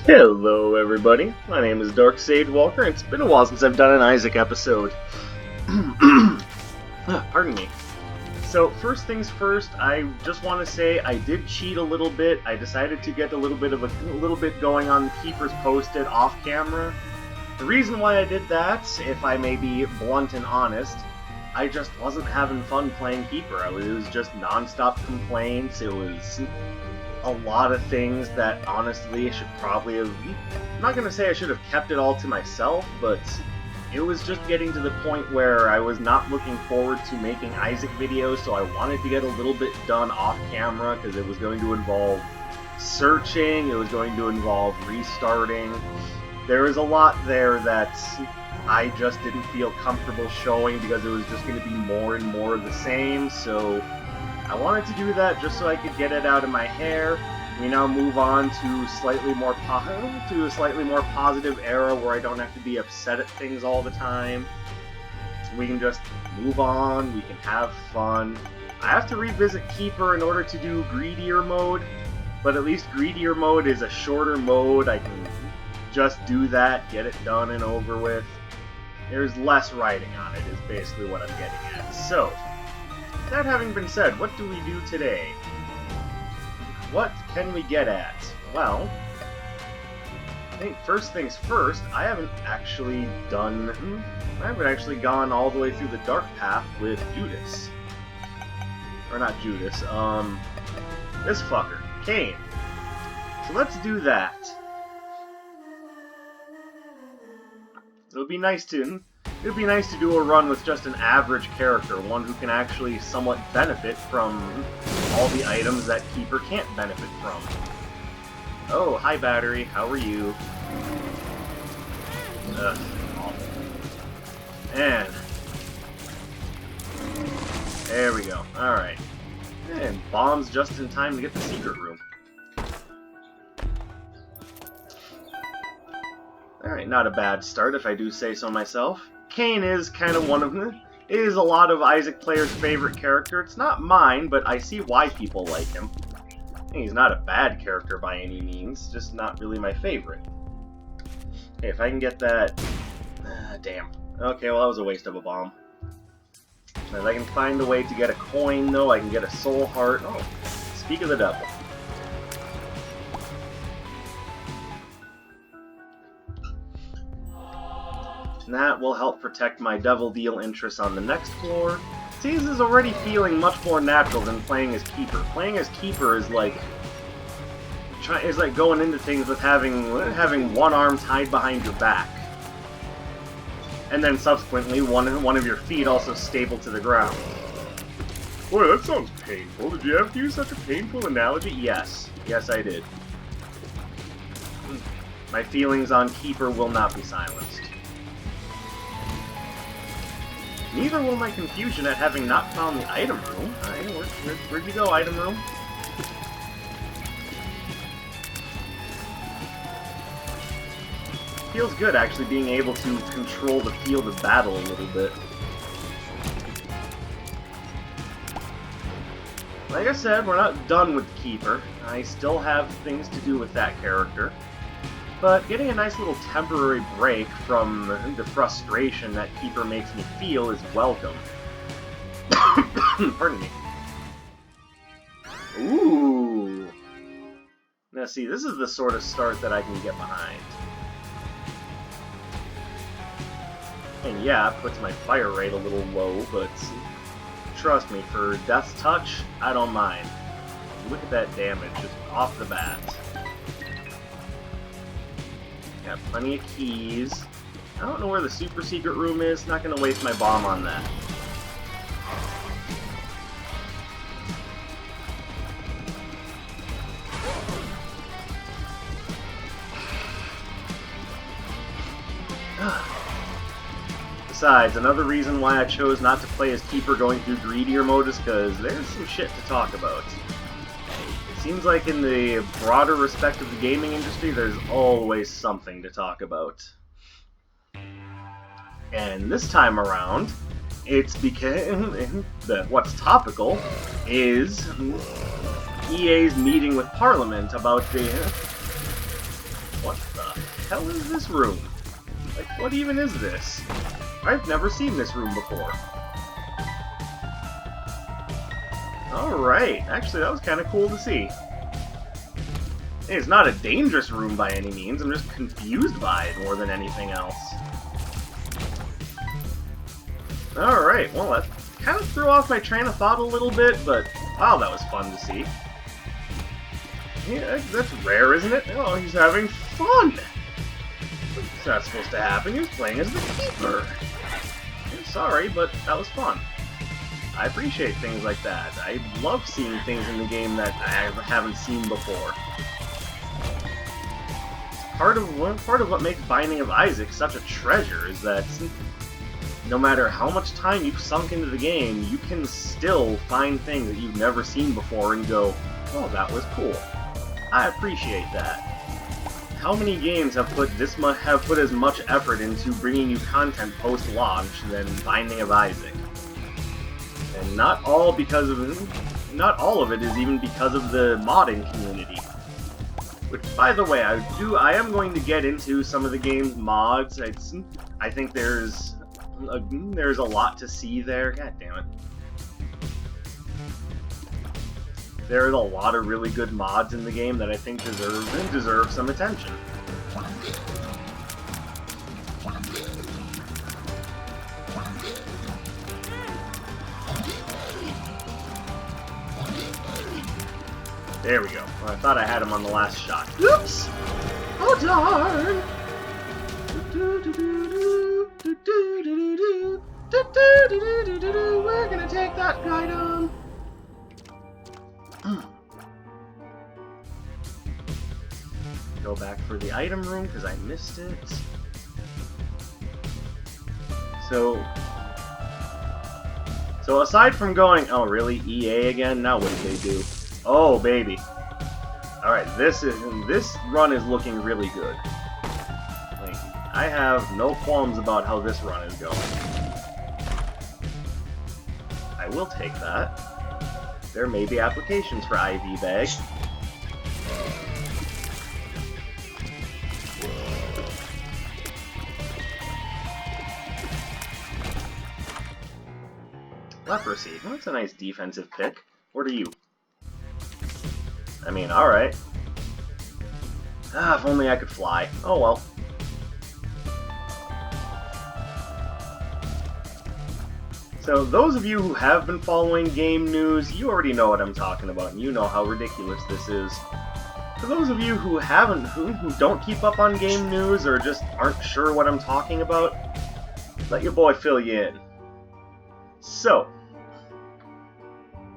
Hello everybody, my name is Dark Sage Walker, and it's been a while since I've done an Isaac episode. Pardon me. So first things first, I just want to say I did cheat a little bit. I decided to get a little bit going on Keepers Posted off camera. The reason why I did that, if I may be blunt and honest, I just wasn't having fun playing Keeper. It was just non-stop complaints. It was a lot of things that honestly I should probably have... I'm not going to say I should have kept it all to myself, but it was just getting to the point where I was not looking forward to making Isaac videos, so I wanted to get a little bit done off camera because it was going to involve searching, it was going to involve restarting. There was a lot there that I just didn't feel comfortable showing because it was just going to be more and more of the same, so I wanted to do that just so I could get it out of my hair. We now move on to a slightly more positive era where I don't have to be upset at things all the time. We can just move on, we can have fun. I have to revisit Keeper in order to do Greedier mode, but at least Greedier mode is a shorter mode. I can just do that, get it done and over with. There's less writing on it, is basically what I'm getting at. So, that having been said, what do we do today? What can we get at? Well, I think first things first, I haven't actually gone all the way through the dark path with Judas. Or not Judas, this fucker, Cain. So let's do that. It would be nice to do a run with just an average character, one who can actually somewhat benefit from all the items that Keeper can't benefit from. Oh, hi Battery, how are you? Ugh, awful. And there we go, alright. And bombs just in time to get the secret room. Alright, not a bad start if I do say so myself. Cain is kind of one of them. It is a lot of Isaac players' favorite character. It's not mine, but I see why people like him. He's not a bad character by any means, just not really my favorite. Okay, if I can get that... damn. Okay, well that was a waste of a bomb. If I can find a way to get a coin, though, I can get a soul heart. Oh, speak of the devil. And that will help protect my Devil Deal interests on the next floor. See, this is already feeling much more natural than playing as Keeper. Playing as Keeper is like going into things with having one arm tied behind your back, and then subsequently one of your feet also stapled to the ground. Boy, that sounds painful. Did you have to use such a painful analogy? Yes, I did. My feelings on Keeper will not be silenced. Neither will my confusion at having not found the item room. Alright, where'd you go, item room? Feels good, actually, being able to control the field of battle a little bit. Like I said, we're not done with Keeper. I still have things to do with that character. But getting a nice little temporary break from the frustration that Keeper makes me feel is welcome. Pardon me. Ooh. Now see, this is the sort of start that I can get behind. And yeah, it puts my fire rate a little low, but trust me, for Death's Touch, I don't mind. Look at that damage, just off the bat. Got plenty of keys. I don't know where the super secret room is. Not gonna waste my bomb on that. Besides, another reason why I chose not to play as Keeper going through Greedier mode is because there's some shit to talk about. Seems like in the broader respect of the gaming industry, there's always something to talk about. And this time around, it's because what's topical is EA's meeting with Parliament about the What the hell is this room? Like, what even is this? I've never seen this room before. Alright, actually that was kind of cool to see. It's not a dangerous room by any means, I'm just confused by it more than anything else. Alright, well that kind of threw off my train of thought a little bit, but wow, that was fun to see. Yeah, that's rare, isn't it? Oh, he's having fun! What's that supposed to happen? He was playing as the keeper. I'm sorry, but that was fun. I appreciate things like that. I love seeing things in the game that I haven't seen before. Part of what makes Binding of Isaac such a treasure is that no matter how much time you've sunk into the game, you can still find things that you've never seen before and go, oh, that was cool. I appreciate that. How many games have put as much effort into bringing you content post-launch than Binding of Isaac? And not all of it is even because of the modding community. Which, by the way, I am going to get into some of the game's mods. I think there's a lot to see there. God damn it. There's a lot of really good mods in the game that I think deserve some attention. There we go. Well, I thought I had him on the last shot. Oops! Oh darn! We're gonna take that guy down. Go back for the item room because I missed it. So aside from going, oh really, EA again? Now what did they do? Oh baby. Alright, this run is looking really good. Like, I have no qualms about how this run is going. I will take that. There may be applications for IV Bag. Leprosy. Well, that's a nice defensive pick. What are you? I mean, alright. Ah, if only I could fly. Oh well. So, those of you who have been following game news, you already know what I'm talking about, and you know how ridiculous this is. For those of you who don't keep up on game news, or just aren't sure what I'm talking about, let your boy fill you in. So,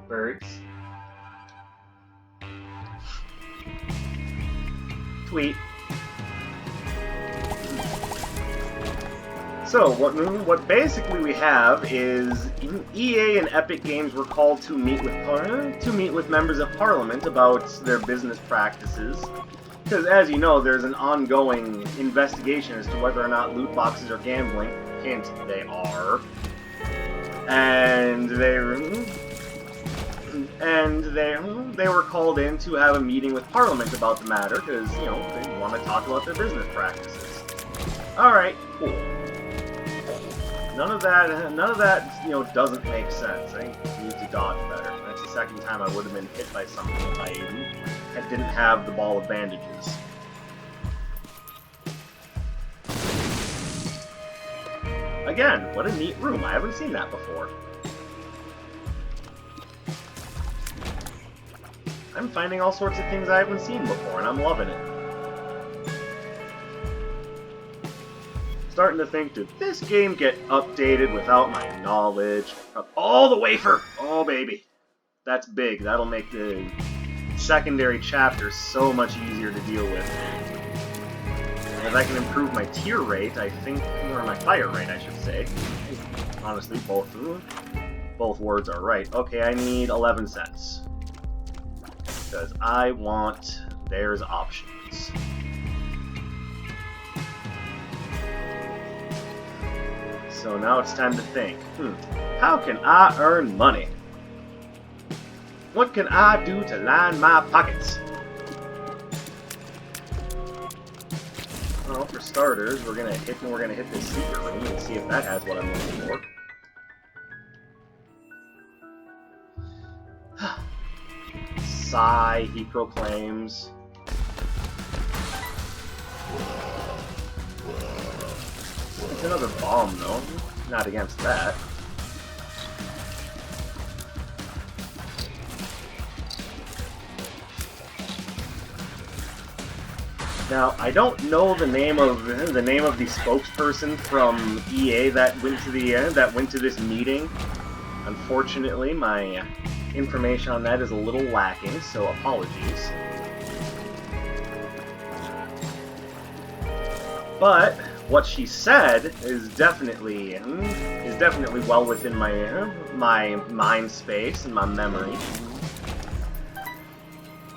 birds. Tweet. So, what basically we have is EA and Epic Games were called to meet with members of Parliament about their business practices. Because, as you know, there's an ongoing investigation as to whether or not loot boxes are gambling. Hint, they are. And they were called in to have a meeting with Parliament about the matter because, you know, they want to talk about their business practices. Alright, cool. None of that, you know, doesn't make sense. I need to dodge better. That's the second time I would have been hit by something if I didn't have the ball of bandages. Again, what a neat room. I haven't seen that before. I'm finding all sorts of things I haven't seen before, and I'm loving it. Starting to think, did this game get updated without my knowledge? Oh, the wafer! Oh, baby. That's big. That'll make the secondary chapters so much easier to deal with. And if I can improve my tier rate, I think, or my fire rate, I should say. Honestly, both words are right. Okay, I need 11 cents. Because I want there's options. So now it's time to think. How can I earn money? What can I do to line my pockets? Well, for starters, we're gonna hit this secret room and see if that has what I'm looking for. Sigh, he proclaims. It's another bomb, though. Not against that. Now, I don't know the name of the spokesperson from EA that went to this meeting. Unfortunately, my information on that is a little lacking, so apologies. But what she said is definitely well within my mind space and my memory.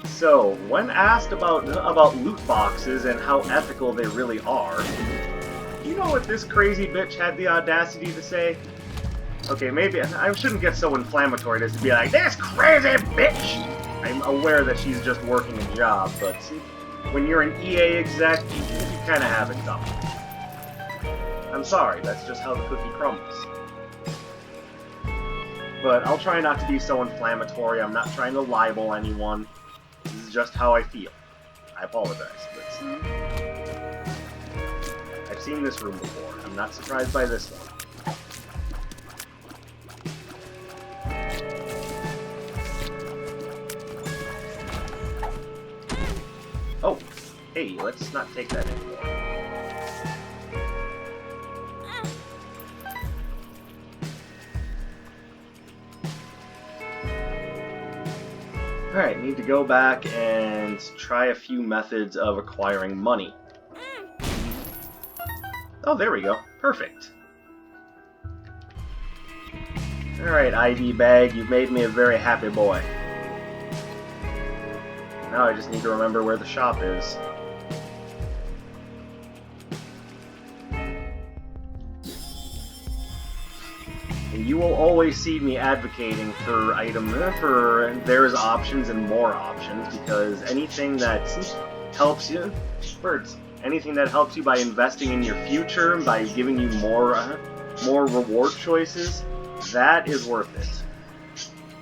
So, when asked about loot boxes and how ethical they really are, you know what this crazy bitch had the audacity to say? Okay, maybe I shouldn't get so inflammatory as to be like, this crazy bitch! I'm aware that she's just working a job, but when you're an EA exec, you kind of have it tough. I'm sorry, that's just how the cookie crumbles. But I'll try not to be so inflammatory. I'm not trying to libel anyone. This is just how I feel. I apologize, but I've seen this room before. I'm not surprised by this one. Oh, hey, let's not take that anymore. Alright, need to go back and try a few methods of acquiring money. Oh, there we go. Perfect. Alright, ID bag, you've made me a very happy boy. Now I just need to remember where the shop is. And you will always see me advocating for there's options and more options, because anything that helps you, anything that helps you by investing in your future, by giving you more reward choices, that is worth it.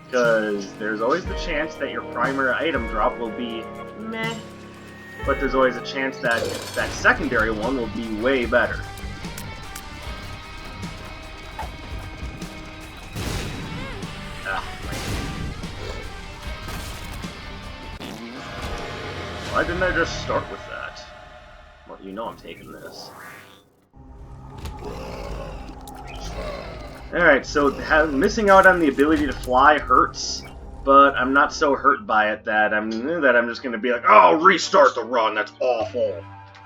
Because there's always the chance that your primary item drop will be meh, but there's always a chance that that secondary one will be way better. Why didn't I just start with that? Well, you know I'm taking this. Alright, so missing out on the ability to fly hurts, but I'm not so hurt by it that I'm just gonna be like, oh, restart the run, that's awful.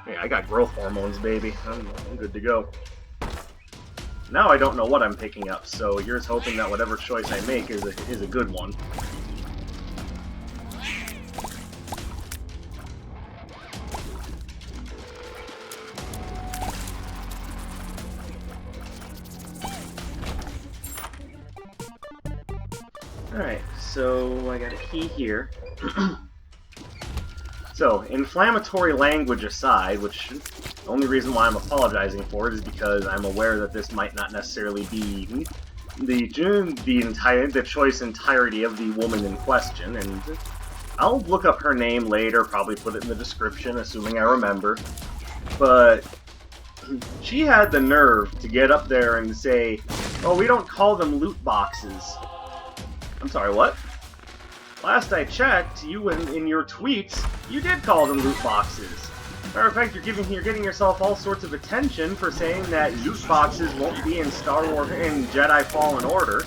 Yeah, I got growth hormones, baby. I'm good to go. Now I don't know what I'm picking up, so here's hoping that whatever choice I make is a good one. Alright, so I got a key here. So, inflammatory language aside, which the only reason why I'm apologizing for it is because I'm aware that this might not necessarily be the choice entirety of the woman in question, and I'll look up her name later, probably put it in the description, assuming I remember. But she had the nerve to get up there and say, oh, we don't call them loot boxes. I'm sorry, what? Last I checked, you in your tweets, you did call them loot boxes. Matter of fact, you're getting yourself all sorts of attention for saying that loot boxes won't be in Star Wars in Jedi Fallen Order,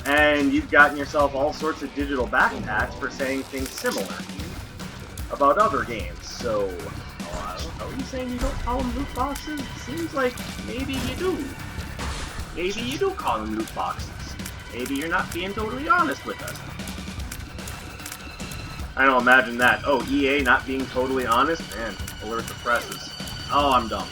and you've gotten yourself all sorts of digital backpacks for saying things similar about other games. So, are you saying you don't call them loot boxes? It seems like maybe you do. Maybe you do call them loot boxes. Maybe you're not being totally honest with us. I don't imagine that. Oh, EA not being totally honest? Man, alert the presses. Oh, I'm dumb.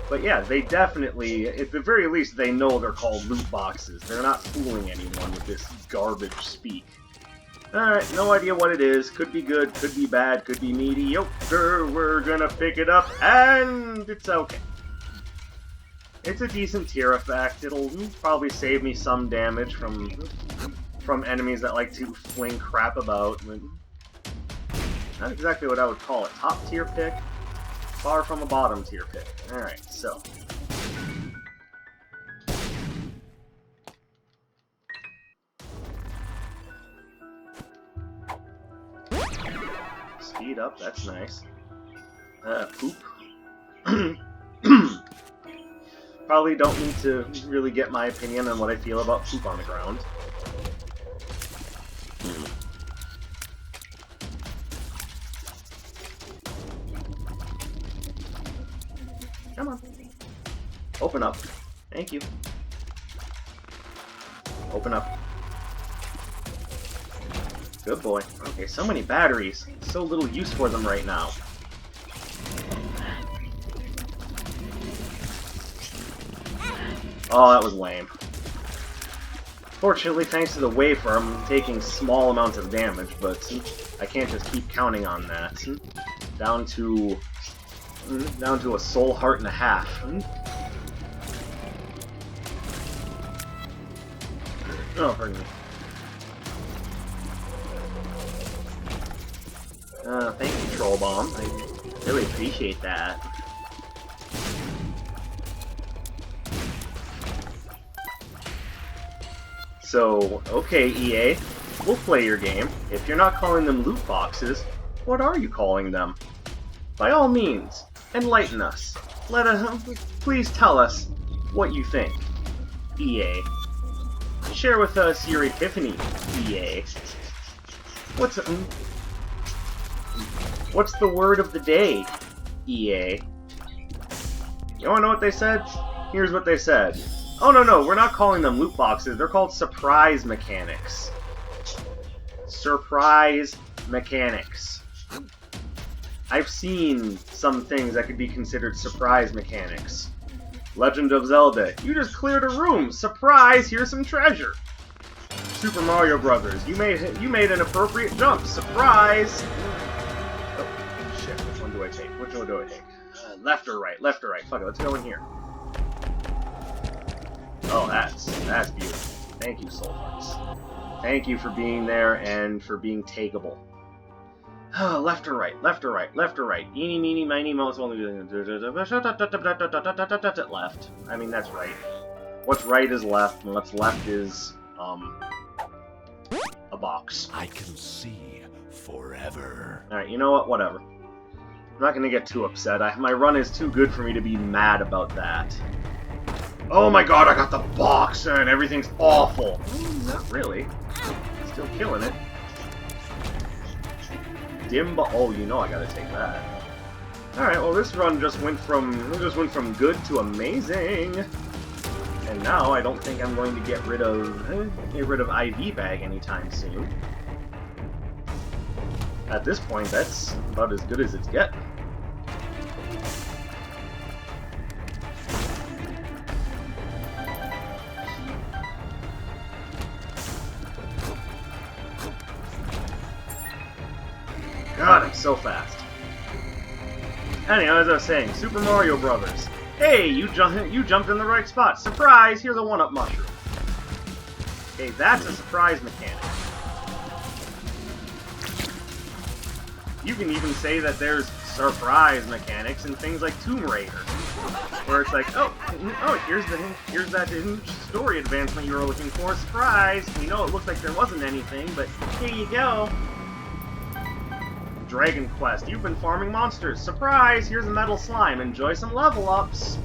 But yeah, they definitely, at the very least, they know they're called loot boxes. They're not fooling anyone with this garbage speak. Alright, no idea what it is. Could be good, could be bad, could be mediocre. We're gonna pick it up, and it's okay. It's a decent tier effect. It'll probably save me some damage from enemies that like to fling crap about. Not exactly what I would call a top tier pick. Far from a bottom tier pick. Alright, so. Speed up, that's nice. Poop. Probably don't need to really get my opinion on what I feel about poop on the ground. Come on. Open up. Thank you. Open up. Good boy. Okay, so many batteries. So little use for them right now. Oh, that was lame. Fortunately, thanks to the wafer, I'm taking small amounts of damage, but I can't just keep counting on that. Down to a soul heart and a half. Oh, pardon me. Thank you, Troll Bomb. I really appreciate that. So, okay, EA, we'll play your game. If you're not calling them loot boxes, what are you calling them? By all means, enlighten us. Please tell us what you think, EA. Share with us your epiphany, EA. What's the word of the day, EA? You wanna know what they said? Here's what they said. Oh, no, we're not calling them loot boxes. They're called surprise mechanics. Surprise mechanics. I've seen some things that could be considered surprise mechanics. Legend of Zelda. You just cleared a room. Surprise, here's some treasure. Super Mario Brothers. You made an appropriate jump. Surprise. Oh, shit. Which one do I take? Which one do I take? Left or right? Left or right? Fuck it, let's go in here. Oh, that's beautiful. Thank you, Soul Hearts. Thank you for being there and for being takeable. Left or right? Left or right? Left or right? Eeny, meeny, miny, mouse, only left. I mean, that's right. What's right is left, and what's left is, a box. I can see forever. Alright, you know what? Whatever. I'm not gonna get too upset. My run is too good for me to be mad about that. Oh my god, I got the box and everything's awful. Not really. Still killing it. Dimba. Oh, you know I gotta take that. Alright, well this run just went from good to amazing. And now I don't think I'm going to get rid of IV bag anytime soon. At this point, that's about as good as it's getting. God, I'm so fast. Anyway, as I was saying, Super Mario Brothers. Hey, you jumped in the right spot. Surprise! Here's a one-up mushroom. Okay, that's a surprise mechanic. You can even say that there's surprise mechanics in things like Tomb Raider, where it's like, oh, here's that story advancement you were looking for. Surprise! You know, it looked like there wasn't anything, but here you go. Dragon Quest. You've been farming monsters. Surprise! Here's a metal slime. Enjoy some level ups.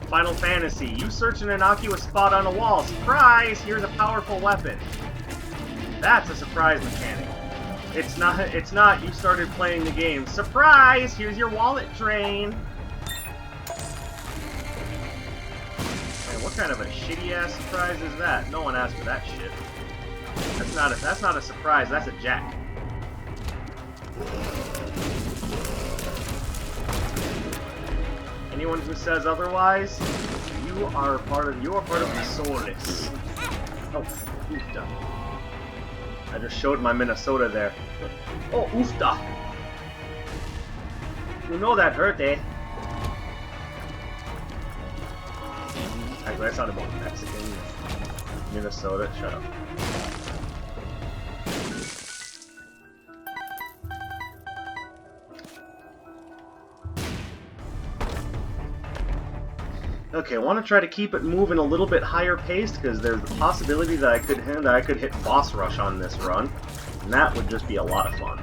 Final Fantasy. You search an innocuous spot on a wall. Surprise! Here's a powerful weapon. That's a surprise mechanic. It's not you started playing the game. Surprise! Here's your wallet drain. Man, what kind of a shitty ass surprise is that? No one asked for that shit. That's not a surprise, that's a jack. And anyone who says otherwise, you are part of the soulless. Oh, oofda. I just showed my Minnesota there. Oh, oofda. You know that hurt, eh? Actually, I sounded about Mexican. Minnesota, shut up. Okay, I want to try to keep it moving a little bit higher paced because there's the possibility that I could hit boss rush on this run, and that would just be a lot of fun.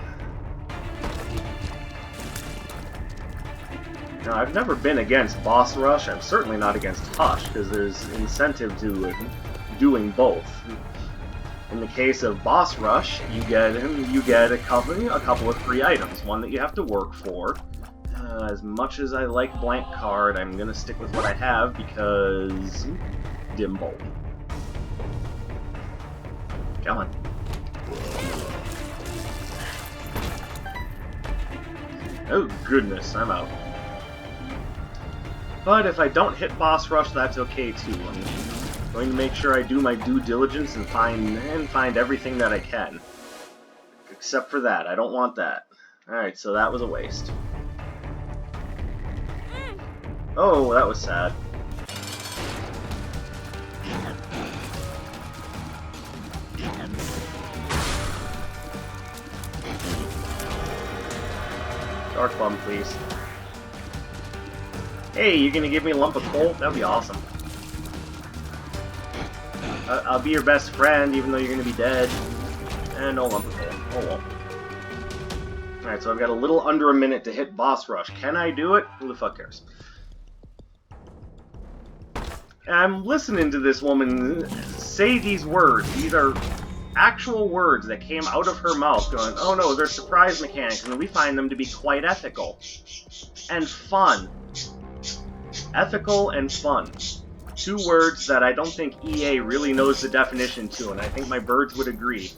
Now, I've never been against boss rush. I'm certainly not against Hush because there's incentive to doing both. In the case of boss rush, you get a couple of free items. One that you have to work for. As much as I like blank card, I'm gonna stick with what I have because dim bulb. Come on. Oh goodness, I'm out. But if I don't hit boss rush, that's okay too. I'm going to make sure I do my due diligence and find everything that I can. Except for that, I don't want that. Alright, so that was a waste. Oh, that was sad. Dark Bum, please. Hey, you're gonna give me a lump of coal? That'd be awesome. I'll be your best friend, even though you're gonna be dead. And no lump of coal. Oh well. Alright, so I've got a little under a minute to hit boss rush. Can I do it? Who the fuck cares? I'm listening to this woman say these words. These are actual words that came out of her mouth going, oh no, they're surprise mechanics, and we find them to be quite ethical. And fun. Ethical and fun. Two words that I don't think EA really knows the definition to, and I think my birds would agree.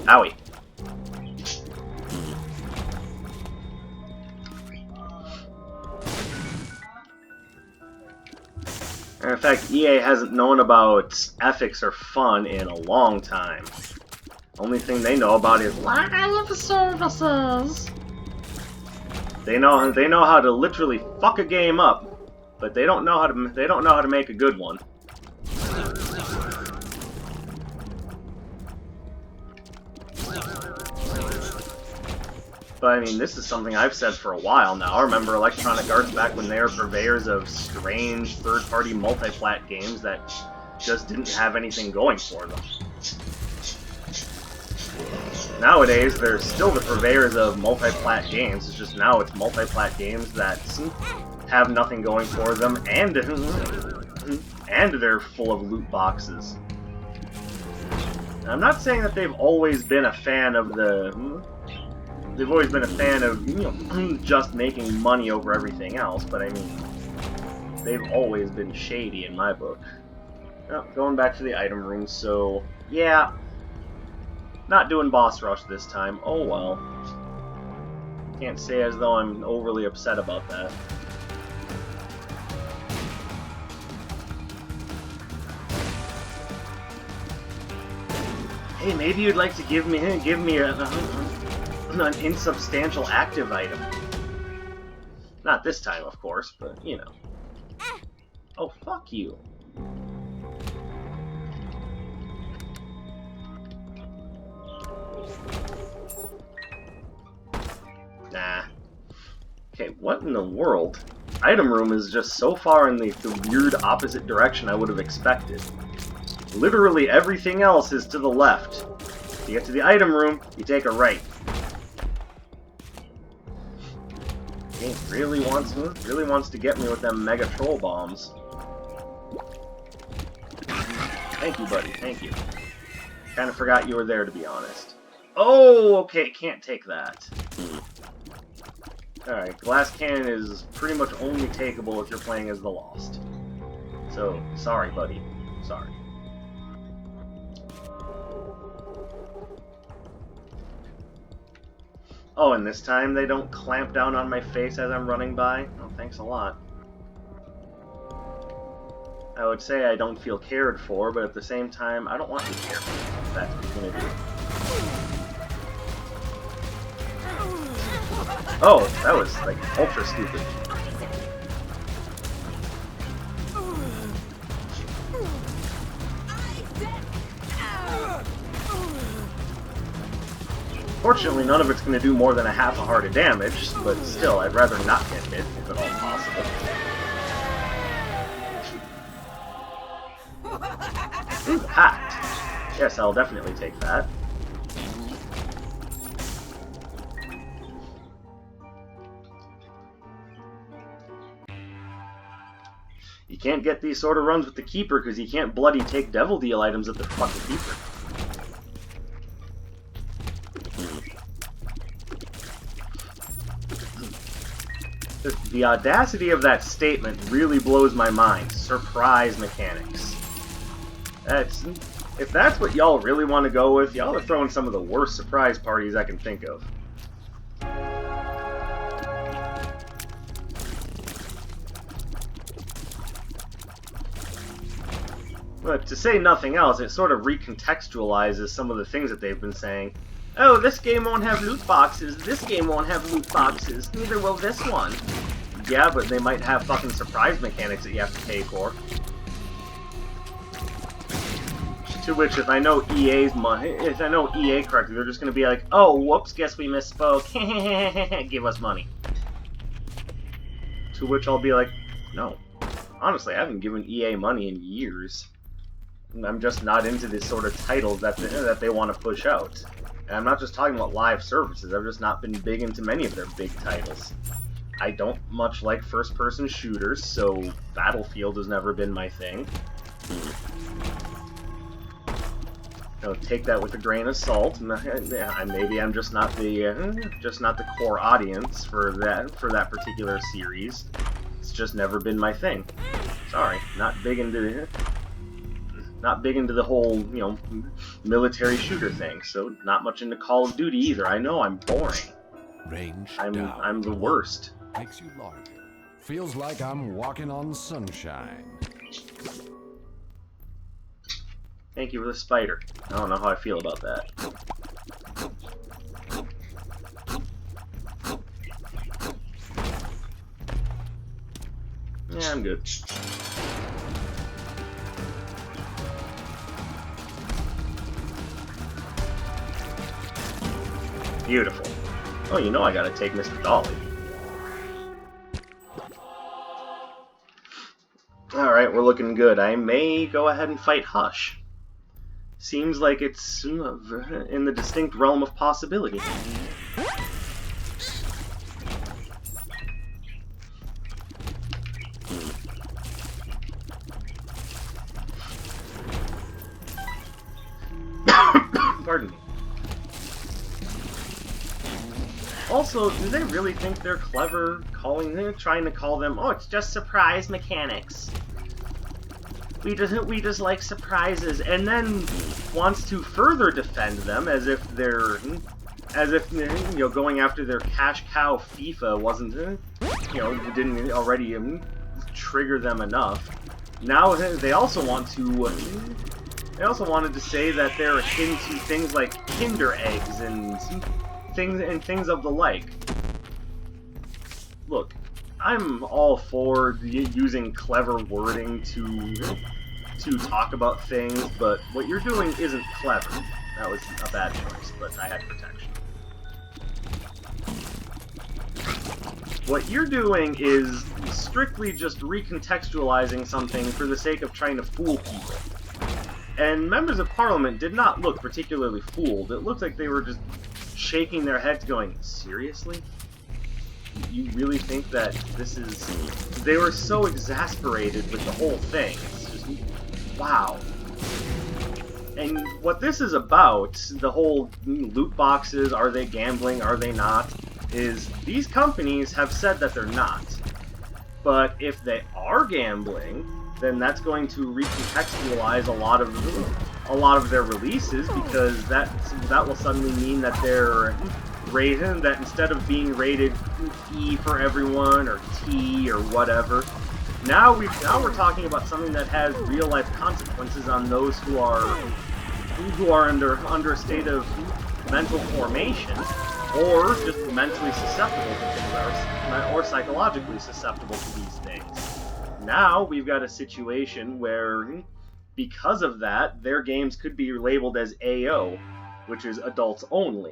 Owie. And in fact, EA hasn't known about ethics or fun in a long time. Only thing they know about is live services. They know how to literally fuck a game up, but they don't know how to make a good one. But I mean, this is something I've said for a while now. I remember Electronic Arts back when they were purveyors of strange third-party multi-plat games that just didn't have anything going for them. Nowadays, they're still the purveyors of multi-plat games. It's just now it's multi-plat games that have nothing going for them, and they're full of loot boxes. I'm not saying that they've always been a fan of the... They've always been a fan of, you know, just making money over everything else, but I mean, they've always been shady in my book. Oh, going back to the item room, so, yeah. Not doing boss rush this time. Oh well. Can't say as though I'm overly upset about that. Hey, maybe you'd like to give me an insubstantial active item. Not this time, of course, but, you know. Oh, fuck you. Nah. Okay, what in the world? Item room is just so far in the weird opposite direction I would have expected. Literally everything else is to the left. To get to the item room, you take a right. Game really wants to get me with them mega troll bombs. Thank you, buddy. Thank you. Kind of forgot you were there, to be honest. Oh, okay. Can't take that. Alright, glass cannon is pretty much only takeable if you're playing as the Lost. So, sorry, buddy. Sorry. Oh, and this time they don't clamp down on my face as I'm running by? Oh, thanks a lot. I would say I don't feel cared for, but at the same time, I don't want to be cared for. That's what you're gonna do. Oh, that was, like, ultra stupid. Fortunately, none of it's going to do more than a half a heart of damage, but still, I'd rather not get hit, if at all possible. Ooh, hacked. Yes, I'll definitely take that. You can't get these sort of runs with the Keeper, because you can't bloody take Devil Deal items at the fucking Keeper. The audacity of that statement really blows my mind. Surprise mechanics. If that's what y'all really want to go with, y'all are throwing some of the worst surprise parties I can think of. But to say nothing else, it sort of recontextualizes some of the things that they've been saying. Oh, this game won't have loot boxes, this game won't have loot boxes, neither will this one. Yeah, but they might have fucking surprise mechanics that you have to pay for. To which, if I know EA correctly, they're just gonna be like, oh, whoops, guess we misspoke, give us money. To which I'll be like, no. Honestly, I haven't given EA money in years. I'm just not into this sort of titles that they want to push out. And I'm not just talking about live services, I've just not been big into many of their big titles. I don't much like first-person shooters, so Battlefield has never been my thing. Take that with a grain of salt. Maybe I'm just not the core audience for that particular series. It's just never been my thing. Sorry, not big into the whole, military shooter thing. So not much into Call of Duty either. I know I'm boring. I'm the worst. Makes you larger. Feels like I'm walking on sunshine. Thank you for the spider. I don't know how I feel about that. Yeah, I'm good. Beautiful. Oh, you know I gotta take Mr. Dolly. Alright, we're looking good. I may go ahead and fight Hush. Seems like it's in the distinct realm of possibility. Pardon me. Also, do they really think they're clever trying to call them, oh, it's just surprise mechanics. We just like surprises, and then wants to further defend them as if going after their cash cow FIFA wasn't didn't already trigger them enough. Now they also wanted to say that they're akin to things like Kinder eggs and things of the like. Look, I'm all for using clever wording to talk about things, but what you're doing isn't clever. That was a bad choice, but I had protection. What you're doing is strictly just recontextualizing something for the sake of trying to fool people. And members of Parliament did not look particularly fooled. It looked like they were just shaking their heads going, seriously? You really think that this is... They were so exasperated with the whole thing. It's just... Wow. And what this is about, the whole loot boxes, are they gambling, are they not, is these companies have said that they're not. But if they are gambling, then that's going to recontextualize a lot of their releases, because that will suddenly mean that they're rated, that instead of being rated E for everyone or T or whatever, now we're talking about something that has real life consequences on those who are under a state of mental formation, or just mentally susceptible to things, or psychologically susceptible to these things. Now we've got a situation where, because of that, their games could be labeled as AO, which is adults only,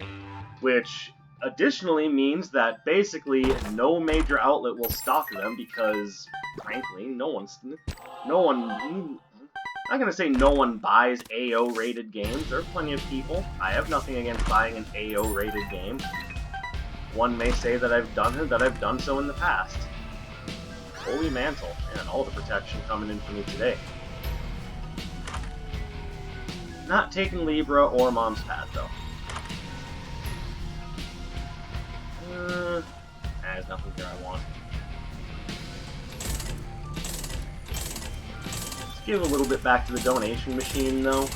which additionally means that basically no major outlet will stock them, because frankly, I'm not gonna say no one buys AO rated games. There are plenty of people. I have nothing against buying an AO rated game. One may say that I've done so in the past. Holy mantle, and all the protection coming in for me today. Not taking Libra or Mom's Pad though. There's nothing here I want. Let's give a little bit back to the donation machine though.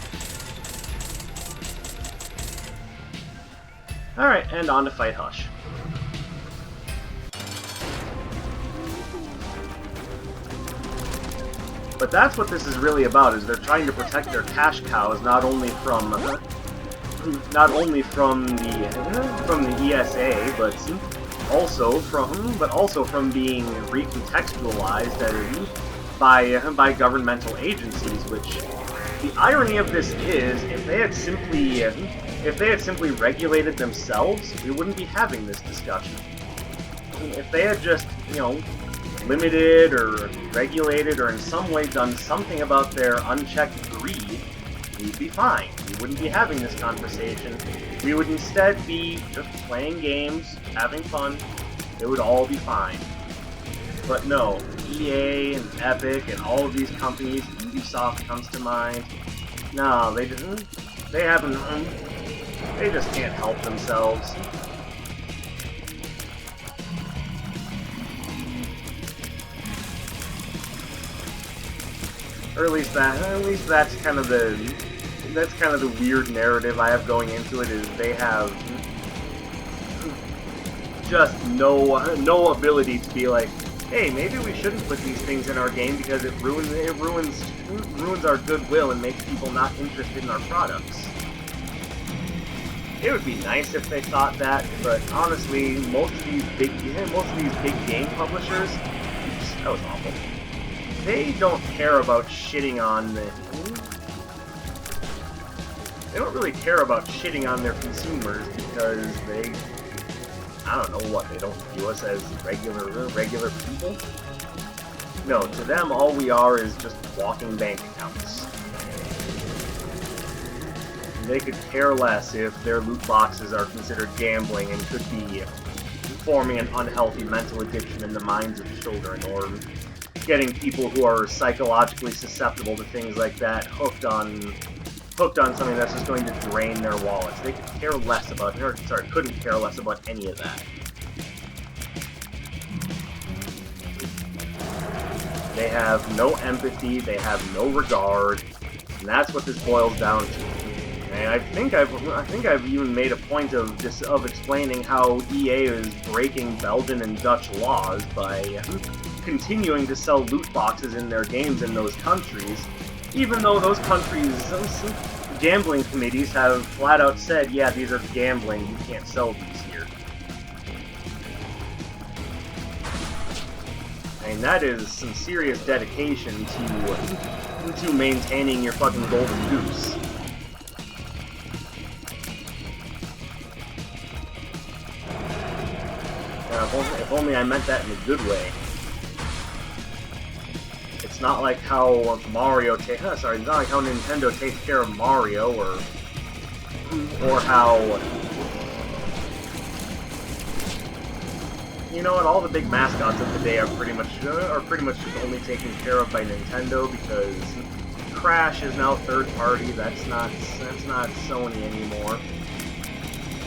Alright, and on to Fight Hush. But that's what this is really about, is they're trying to protect their cash cows not only from the ESA, but also from being recontextualized by governmental agencies. Which the irony of this is, if they had simply regulated themselves, we wouldn't be having this discussion. If they had just, limited or regulated or in some way done something about their unchecked greed, we'd be fine. We wouldn't be having this conversation. We would instead be just playing games, having fun. It would all be fine. But no, EA and Epic and all of these companies, Ubisoft comes to mind. No, they just can't help themselves. Or at least that's kind of the weird narrative I have going into it, is they have just no ability to be like, hey, maybe we shouldn't put these things in our game because it ruins our goodwill and makes people not interested in our products. It would be nice if they thought that, but honestly, most of these big game publishers, oops, that was awful. They don't care about shitting on they don't really care about shitting on their consumers, because I don't know what, they don't view us as regular people? No, to them all we are is just walking bank accounts. They could care less if their loot boxes are considered gambling and could be forming an unhealthy mental addiction in the minds of children, or getting people who are psychologically susceptible to things like that hooked on something that's just going to drain their wallets. They could care less about, couldn't care less about any of that. They have no empathy, they have no regard, and that's what this boils down to. And I think I've even made a point of explaining how EA is breaking Belgian and Dutch laws by continuing to sell loot boxes in their games in those countries, even though those countries' gambling committees have flat out said, yeah, these are gambling, you can't sell these here. And that is some serious dedication to maintaining your fucking golden goose. If only I meant that in a good way. It's not like how it's not like how Nintendo takes care of Mario, or how, you know what, all the big mascots of the day are pretty much just only taken care of by Nintendo, because Crash is now third party. That's not Sony anymore.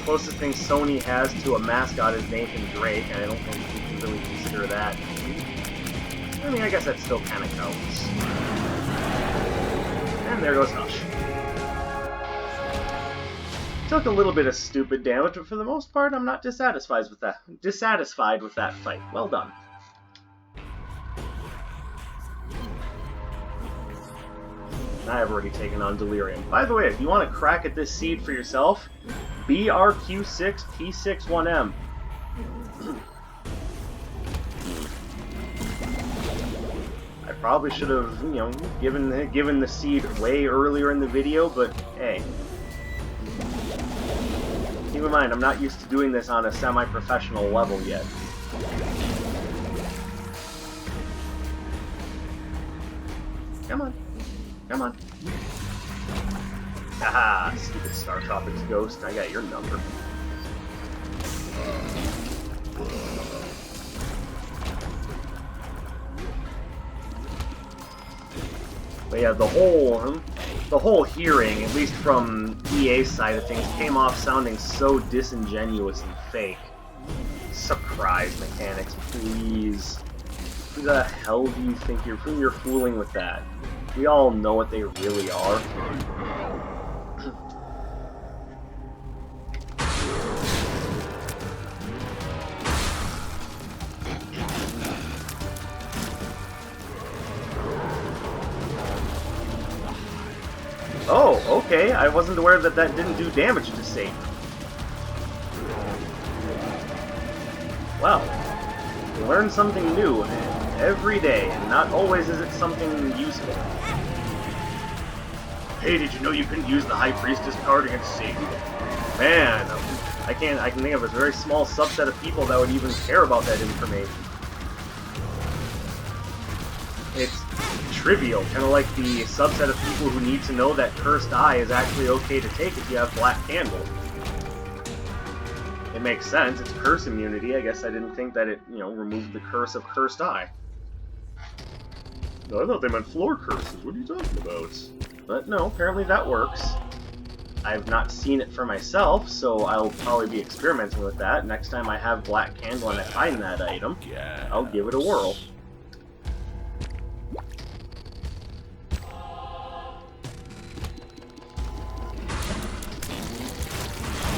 Closest thing Sony has to a mascot is Nathan Drake, and I don't think you can really consider that. I mean, I guess that still kind of counts. And there goes Hush. Took a little bit of stupid damage, but for the most part, I'm not dissatisfied with that fight. Well done. I have already taken on Delirium. By the way, if you want to crack at this seed for yourself, BRQ6P61M. I probably should have, you know, given the seed way earlier in the video, but hey. Keep in mind, I'm not used to doing this on a semi-professional level yet. Come on. Come on. Haha, stupid Star Tropics Ghost. I got your number. But yeah, the whole hearing, at least from EA's side of things, came off sounding so disingenuous and fake. Surprise mechanics, please. Who the hell do you think you're fooling with that? We all know what they really are. Oh, okay. I wasn't aware that that didn't do damage to Satan. Well, you learn something new every day, and not always is it something useful. Hey, did you know you couldn't use the High Priestess card against Satan? Man, I can think of a very small subset of people that would even care about that information. It's trivial, kind of like the subset of people who need to know that Cursed Eye is actually okay to take if you have Black Candle. It makes sense, it's curse immunity. I guess I didn't think that it, you know, removed the curse of Cursed Eye. No, I thought they meant floor curses. What are you talking about? But no, apparently that works. I've not seen it for myself, so I'll probably be experimenting with that. Next time I have Black Candle and I find that item, I'll give it a whirl.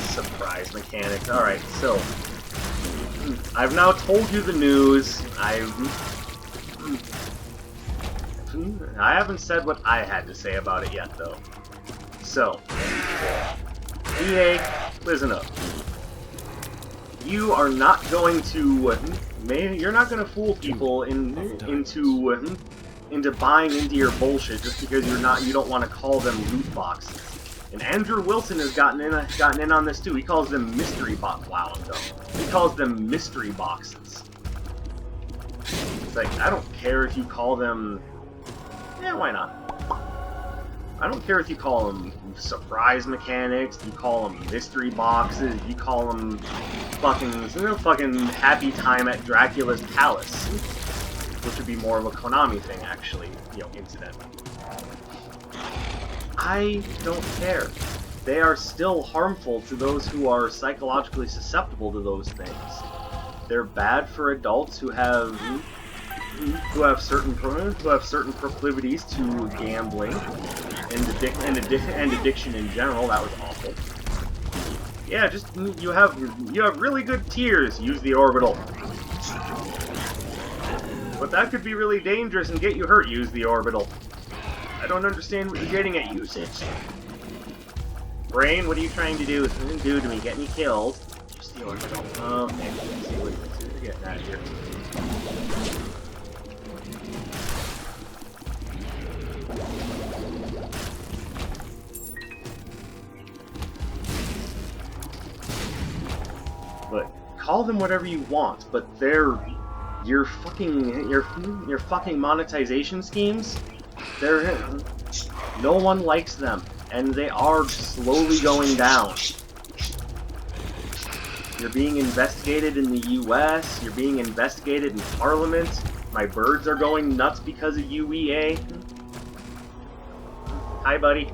Surprise mechanics. Alright, so I've now told you the news. I haven't said what I had to say about it yet, though. So, EA, listen up. You are not going to, you're not going to fool people into buying into your bullshit just because you don't want to call them loot boxes. And Andrew Wilson has gotten in on this too. He calls them mystery box. Wow, I'm dumb. He calls them mystery boxes. It's like, I don't care if you call them. Yeah, why not? I don't care if you call them surprise mechanics. You call them mystery boxes. You call them fucking happy time at Dracula's palace, which would be more of a Konami thing, actually. You know, incidentally. I don't care. They are still harmful to those who are psychologically susceptible to those things. They're bad for adults who have certain proclivities to gambling and addiction in general. That was awful. Yeah, just you have really good tears. Use the orbital. But that could be really dangerous and get you hurt. Use the orbital. I don't understand what you're getting at. Use it. Brain, what are you trying to do to me? Get me killed. Just the orbital. Okay, let's see what you're getting at here. But call them whatever you want, but they're your fucking monetization schemes. No one likes them, and they are slowly going down. You're being investigated in the US, you're being investigated in Parliament, my birds are going nuts because of UEA. Hi, buddy.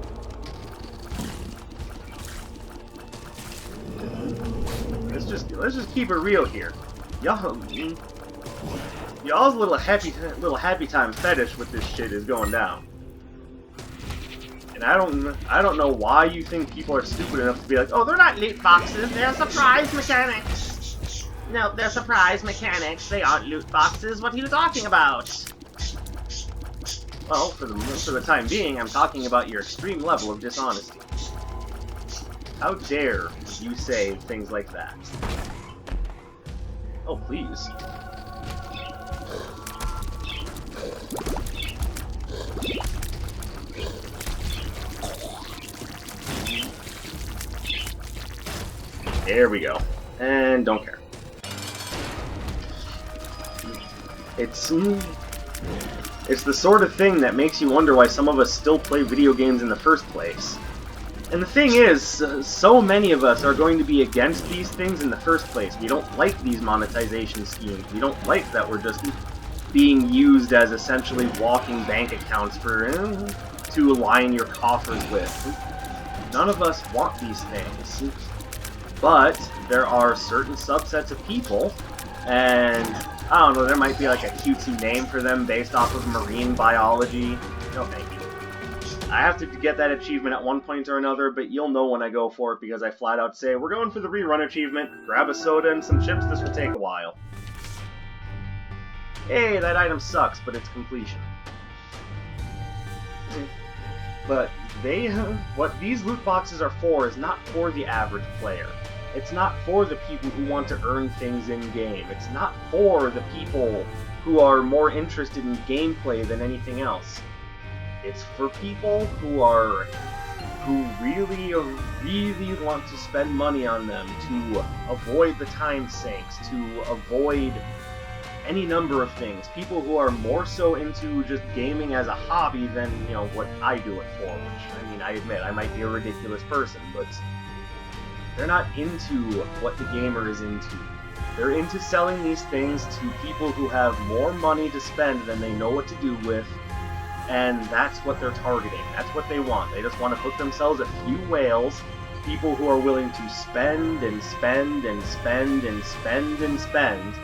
let's just keep it real here. Y'all's little happy time fetish with this shit is going down. And I don't know why you think people are stupid enough to be like, oh, they're not loot boxes, they're surprise mechanics. No, they're surprise mechanics. They aren't loot boxes. What are you talking about? Well, for the time being, I'm talking about your extreme level of dishonesty. How dare you say things like that? Oh, please. There we go. And don't care. It's the sort of thing that makes you wonder why some of us still play video games in the first place. And the thing is, so many of us are going to be against these things in the first place. We don't like these monetization schemes. We don't like that we're just being used as essentially walking bank accounts for to line your coffers with. None of us want these things. But there are certain subsets of people, and I don't know, there might be like a cutesy name for them based off of marine biology. No thank you. I have to get that achievement at one point or another, but you'll know when I go for it because I flat out say, we're going for the rerun achievement, grab a soda and some chips, this will take a while. Hey, that item sucks, but it's completion. But what these loot boxes are for is not for the average player. It's not for the people who want to earn things in-game. It's not for the people who are more interested in gameplay than anything else. It's for people who really want to spend money on them, to avoid the time sinks, to avoid any number of things. People who are more so into just gaming as a hobby than, you know, what I do it for, which, I mean, I admit, I might be a ridiculous person, but they're not into what the gamer is into. They're into selling these things to people who have more money to spend than they know what to do with, and that's what they're targeting. That's what they want. They just want to hook themselves a few whales, people who are willing to spend and spend and spend and spend and spend,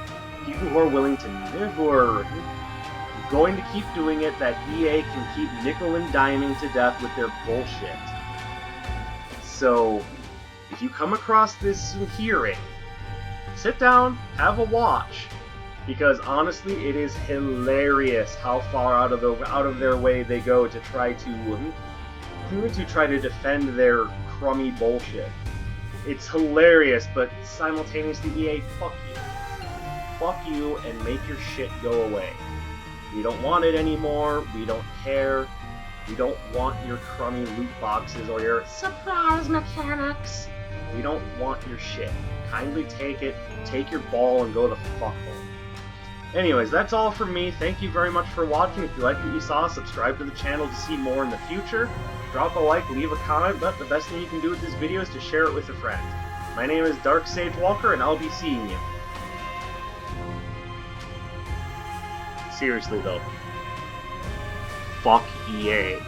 people who are willing to, who are going to keep doing it, that EA can keep nickel and diming to death with their bullshit. So, if you come across this hearing, sit down, have a watch, because honestly, it is hilarious how far out of their way they go to try to defend their crummy bullshit. It's hilarious, but simultaneously, EA, fuck you. Fuck you, and make your shit go away. We don't want it anymore. We don't care. We don't want your crummy loot boxes or your surprise mechanics. We don't want your shit. Kindly take it, take your ball, and go the fuck home. Anyways, that's all from me. Thank you very much for watching. If you liked what you saw, subscribe to the channel to see more in the future. Drop a like, leave a comment, but the best thing you can do with this video is to share it with a friend. My name is Dark Sage Walker, and I'll be seeing you. Seriously though. Fuck EA.